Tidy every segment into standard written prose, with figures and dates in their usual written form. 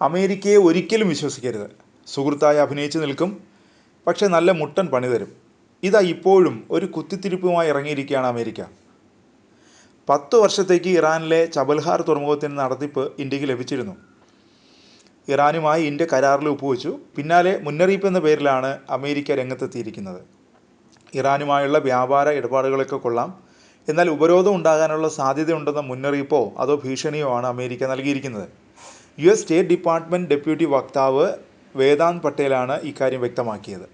അമേരിക്കയെ ഒരിക്കലും വിശ്വസിക്കരുത്. സുഹൃത്തായി അഭിനയിച്ചു നിൽക്കും, പക്ഷേ നല്ല മുട്ടൻ പണി തരും. ഇതാ ഇപ്പോഴും ഒരു കുത്തിത്തിരിപ്പുമായി ഇറങ്ങിയിരിക്കുകയാണ് അമേരിക്ക. 10 വർഷത്തേക്ക് ഇറാനിലെ ചബൽഹാർ തുറമുഖത്തിൻ്റെ നടത്തിപ്പ് ഇന്ത്യക്ക് ലഭിച്ചിരുന്നു. ഇറാനുമായി ഇന്ത്യ കരാറിൽ ഒപ്പുവെച്ചു. പിന്നാലെ മുന്നറിയിപ്പ് എന്ന പേരിലാണ് അമേരിക്ക രംഗത്തെത്തിയിരിക്കുന്നത്. ഇറാനുമായുള്ള വ്യാപാര ഇടപാടുകളൊക്കെ കൊള്ളാം, എന്നാൽ ഉപരോധം ഉണ്ടാകാനുള്ള സാധ്യതയുണ്ടെന്ന മുന്നറിയിപ്പോ അതോ ഭീഷണിയോ ആണ് അമേരിക്ക നൽകിയിരിക്കുന്നത്. US സ്റ്റേറ്റ് ഡിപ്പാർട്ട്മെൻറ്റ് ഡെപ്യൂട്ടി വക്താവ് വേദാന്ത് പട്ടേലാണ് ഇക്കാര്യം വ്യക്തമാക്കിയത്.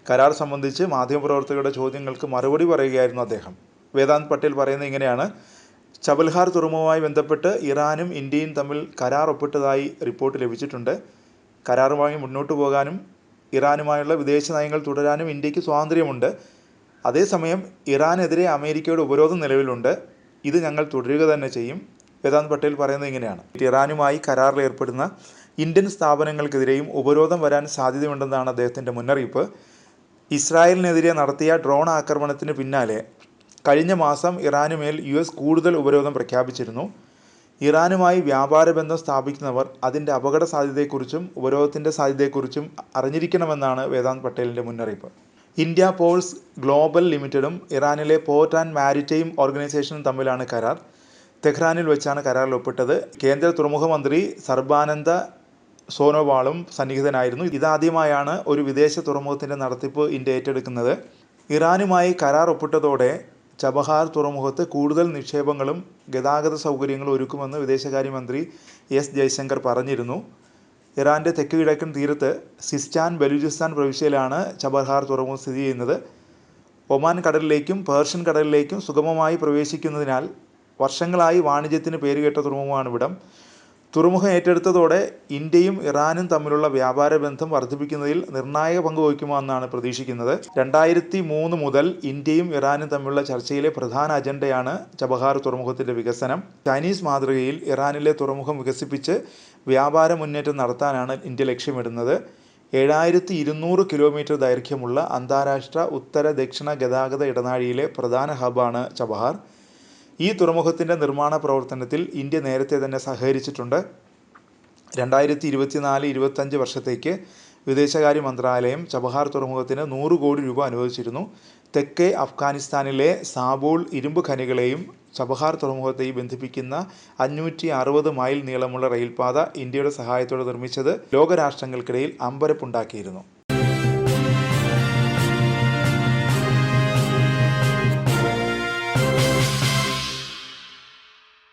കരാർ സംബന്ധിച്ച് മാധ്യമപ്രവർത്തകരുടെ ചോദ്യങ്ങൾക്ക് മറുപടി പറയുകയായിരുന്നു അദ്ദേഹം. വേദാന്ത് പട്ടേൽ പറയുന്നത് ഇങ്ങനെയാണ്: ചബൽഹാർ തുറമുഖവുമായി ബന്ധപ്പെട്ട് ഇറാനും ഇന്ത്യയും തമ്മിൽ കരാർ ഒപ്പിട്ടതായി റിപ്പോർട്ട് ലഭിച്ചിട്ടുണ്ട്. കരാറുമായി മുന്നോട്ട് പോകാനും ഇറാനുമായുള്ള വിദേശ നയങ്ങൾ തുടരാനും ഇന്ത്യക്ക് സ്വാതന്ത്ര്യമുണ്ട്. അതേസമയം ഇറാനെതിരെ അമേരിക്കയുടെ ഉപരോധം നിലവിലുണ്ട്. ഇത് ഞങ്ങൾ തുടരുക തന്നെ ചെയ്യും. വേദാന്ത് പട്ടേൽ പറയുന്നത് ഇങ്ങനെയാണ്: ഇറാനുമായി കരാറിൽ ഏർപ്പെടുന്ന ഇന്ത്യൻ സ്ഥാപനങ്ങൾക്കെതിരെയും ഉപരോധം വരാൻ സാധ്യതയുണ്ടെന്നാണ് അദ്ദേഹത്തിൻ്റെ മുന്നറിയിപ്പ്. ഇസ്രായേലിനെതിരെ നടത്തിയ ഡ്രോൺ ആക്രമണത്തിന് പിന്നാലെ കഴിഞ്ഞ മാസം ഇറാനുമേൽ US കൂടുതൽ ഉപരോധം പ്രഖ്യാപിച്ചിരുന്നു. ഇറാനുമായി വ്യാപാര ബന്ധം സ്ഥാപിക്കുന്നവർ അതിൻ്റെ അപകട സാധ്യതയെക്കുറിച്ചും ഉപരോധത്തിൻ്റെ സാധ്യതയെക്കുറിച്ചും അറിഞ്ഞിരിക്കണമെന്നാണ് വേദാന്ത് പട്ടേലിൻ്റെ മുന്നറിയിപ്പ്. ഇന്ത്യ പോർട്സ് ഗ്ലോബൽ ലിമിറ്റഡും ഇറാനിലെ പോർട്ട് ആൻഡ് മാരിടൈം ഓർഗനൈസേഷനും തമ്മിലാണ് കരാർ. തെഹ്റാനിൽ വെച്ചാണ് കരാറിൽ ഒപ്പിട്ടത്. കേന്ദ്ര തുറമുഖ മന്ത്രി സർബാനന്ദ സോനോവാളും സന്നിഹിതനായിരുന്നു. ഇതാദ്യമായാണ് ഒരു വിദേശ തുറമുഖത്തിൻ്റെ നടത്തിപ്പ് ഇന്ത്യ ഏറ്റെടുക്കുന്നത്. ഇറാനുമായി കരാർ ഒപ്പിട്ടതോടെ ചബഹാർ തുറമുഖത്ത് കൂടുതൽ നിക്ഷേപങ്ങളും ഗതാഗത സൗകര്യങ്ങളും ഒരുക്കുമെന്ന് വിദേശകാര്യമന്ത്രി S ജയശങ്കർ പറഞ്ഞിരുന്നു. ഇറാൻ്റെ തെക്ക് കിഴക്കൻ തീരത്ത് സിസ്റ്റാൻ ബലൂചിസ്ഥാൻ പ്രവിശ്യയിലാണ് ചബഹാർ തുറമുഖം സ്ഥിതി ചെയ്യുന്നത്. ഒമാൻ കടലിലേക്കും പേർഷ്യൻ കടലിലേക്കും സുഗമമായി പ്രവേശിക്കുന്നതിനാൽ വർഷങ്ങളായി വാണിജ്യത്തിന് പേരുകേട്ട തുറമുഖമാണ് ഇവിടം. തുറമുഖം ഏറ്റെടുത്തതോടെ ഇന്ത്യയും ഇറാനും തമ്മിലുള്ള വ്യാപാര ബന്ധം വർദ്ധിപ്പിക്കുന്നതിൽ നിർണായക പങ്ക് വഹിക്കുമെന്നാണ് പ്രതീക്ഷിക്കുന്നത്. 2003 മുതൽ ഇന്ത്യയും ഇറാനും തമ്മിലുള്ള ചർച്ചയിലെ പ്രധാന അജണ്ടയാണ് ചബഹാർ തുറമുഖത്തിൻ്റെ വികസനം. ചൈനീസ് മാതൃകയിൽ ഇറാനിലെ തുറമുഖം വികസിപ്പിച്ച് വ്യാപാര മുന്നേറ്റം നടത്താനാണ് ഇന്ത്യ ലക്ഷ്യമിടുന്നത്. 7200 കിലോമീറ്റർ ദൈർഘ്യമുള്ള അന്താരാഷ്ട്ര ഉത്തര ദക്ഷിണ ഗതാഗത ഇടനാഴിയിലെ പ്രധാന ഹബ്ബാണ് ചബഹാർ. ഈ തുറമുഖത്തിൻ്റെ നിർമ്മാണ പ്രവർത്തനത്തിൽ ഇന്ത്യ നേരത്തെ തന്നെ സഹകരിച്ചിട്ടുണ്ട്. 2024-25 വർഷത്തേക്ക് വിദേശകാര്യ മന്ത്രാലയം ചബഹാർ തുറമുഖത്തിന് 100 കോടി രൂപ അനുവദിച്ചിരുന്നു. തെക്കേ അഫ്ഗാനിസ്ഥാനിലെ സാബൂൾ ഇരുമ്പ് ഖനികളെയും ചബഹാർ തുറമുഖത്തെയും ബന്ധിപ്പിക്കുന്ന 560 മൈൽ നീളമുള്ള റെയിൽപാത ഇന്ത്യയുടെ സഹായത്തോടെ നിർമ്മിച്ചത് ലോകരാഷ്ട്രങ്ങൾക്കിടയിൽ അമ്പരപ്പുണ്ടാക്കിയിരുന്നു.